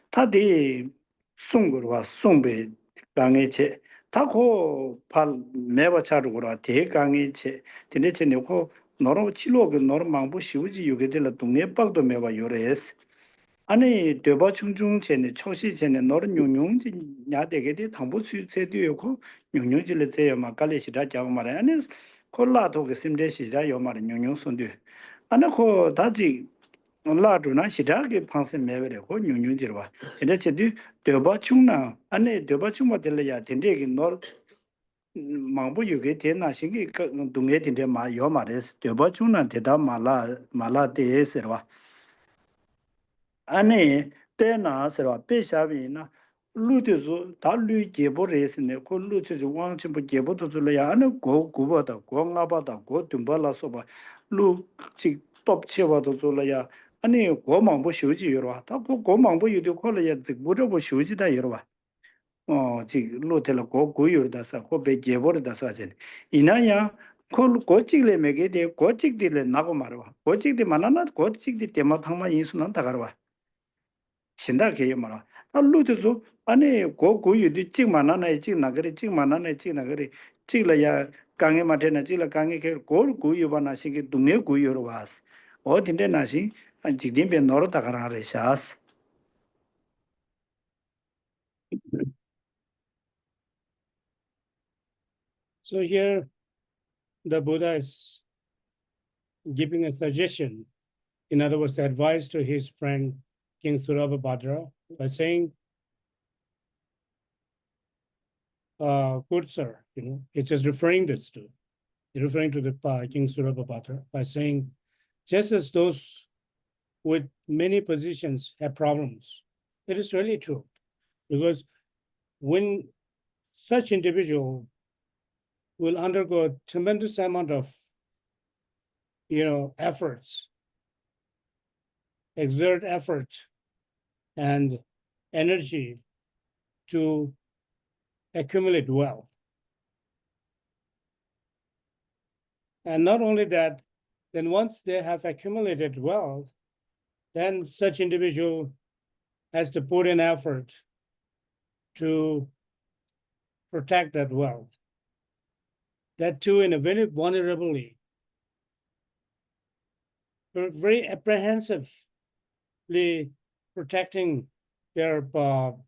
타디 송거와 송베 강에체 타고 팔 매버 차르고라 대강에체 디네체네고 노르 치로그 노르망보 시우지 요게들 동해 빡도 매버 요레스 아니 대바 충중체네 초시체네 노른 용용지 야되게디 당부 수세디요고 용용질레 제야마 갈레시다 자고 말해 아니 콜라도 그 심데시자 요 말은 용용선데 아니 코 다지 라드나 시다게 판세 메베레고 뉴뉴지르와 근데 제디 되바 충나 안에 되바 충마 될래야 된데기 너 망보 유게 되나 신기 동에 된데 마 요마레스 되바 충나 되다 말라 데스르와 안에 때나 서로 빼샤비나 루드즈 달류 제보레스네 고 루드즈 왕침부 제보도 줄래야 하는 고 구보다 고nga바다 고 dum발라서바 루직 법치와도 줄래야 아니 고망보 쇼지 여러와 다고 고망보 유도 콜래야 직보로 쇼지다 여러와 지 루텔 고 고유르다사 고베 제보르다사 제 이나야 콜 고직레 메게데 고직디레 나고 말와 고직디 만나나 고직디 때마 탕마 인수는 다가와 신다 개요마라 알루드조 아니 고고유디 찍만나나 찍나그리 찍만나나 찍나그리 찍라야 강에 마테나 찍라 강에 개 고유바나 시기 동네 고유로 와스 어딘데 나시 지딘베 너로 다가라레 샤스 So here the Buddha is giving a suggestion, in other words, advice to his friend King Surabhabadra by saying, good sir, it's just referring to the King Surabhabadra by saying, just as those with many positions have problems, it is really true, because when such individual will undergo a tremendous amount of, efforts, exert effort and energy to accumulate wealth. And not only that, then once they have accumulated wealth, then such individual has to put in effort to protect that wealth. That too in a very vulnerably, very apprehensively protecting their wealth.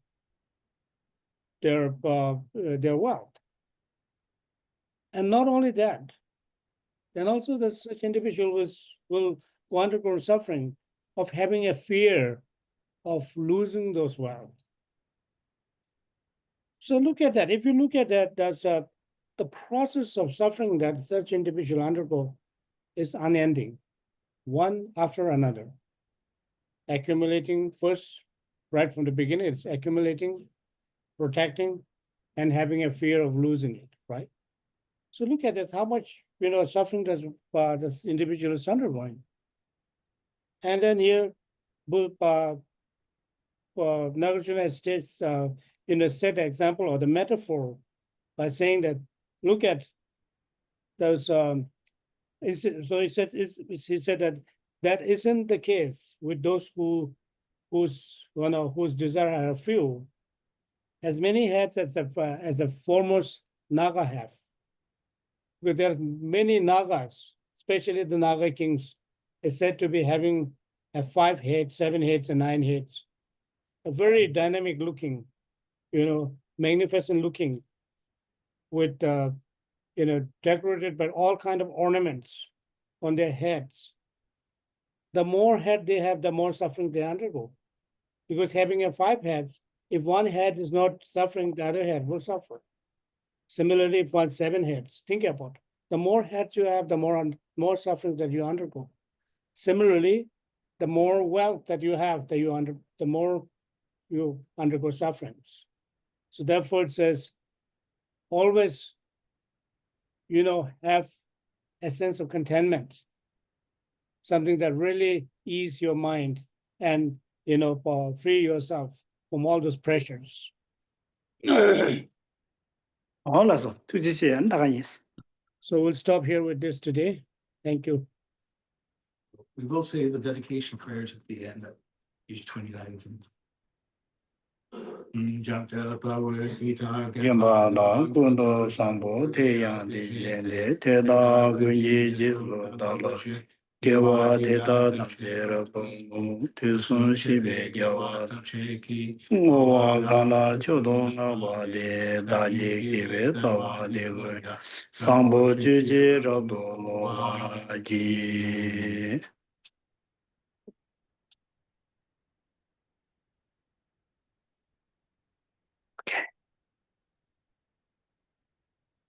And not only that, then also that such individual will undergo suffering of having a fear of losing those wealth. So look at that. If you look at that, that's the process of suffering that such individual undergo is unending, one after another. Accumulating first, right from the beginning, it's accumulating, protecting, and having a fear of losing it, right? So look at this, how much suffering does this individual is undergoing. And then here, Nagarjuna states, set the example or the metaphor by saying that, look at those. So he said that isn't the case with those whose desire are few, as many heads as the foremost Naga have. Because there are many Nagas, especially the Naga kings, is said to be having 5 heads, 7 heads, and 9 heads. A very dynamic looking, magnificent looking, with decorated by all kind of ornaments on their heads. The more head they have, the more suffering they undergo. Because having 5 heads, if one head is not suffering, the other head will suffer. Similarly, if one 7 heads, think about it. The more heads you have, the more suffering that you undergo. Similarly, the more wealth that you have, the more you undergo sufferings. So therefore, it says, always, have a sense of contentment, something that really ease your mind and, free yourself from all those pressures. So we'll stop here with this today. Thank you. We will say the dedication prayers at the end of each 29th. Yambala Kundo Sambo Teyan de Teda Gunji Jilu Dala Kewa Teta Tafera Pongu Tusun Shibe Jawa Ngowa Gala Chodonga Wade Daji Kive Tawa de Sambo Juji Rabdo Mohaji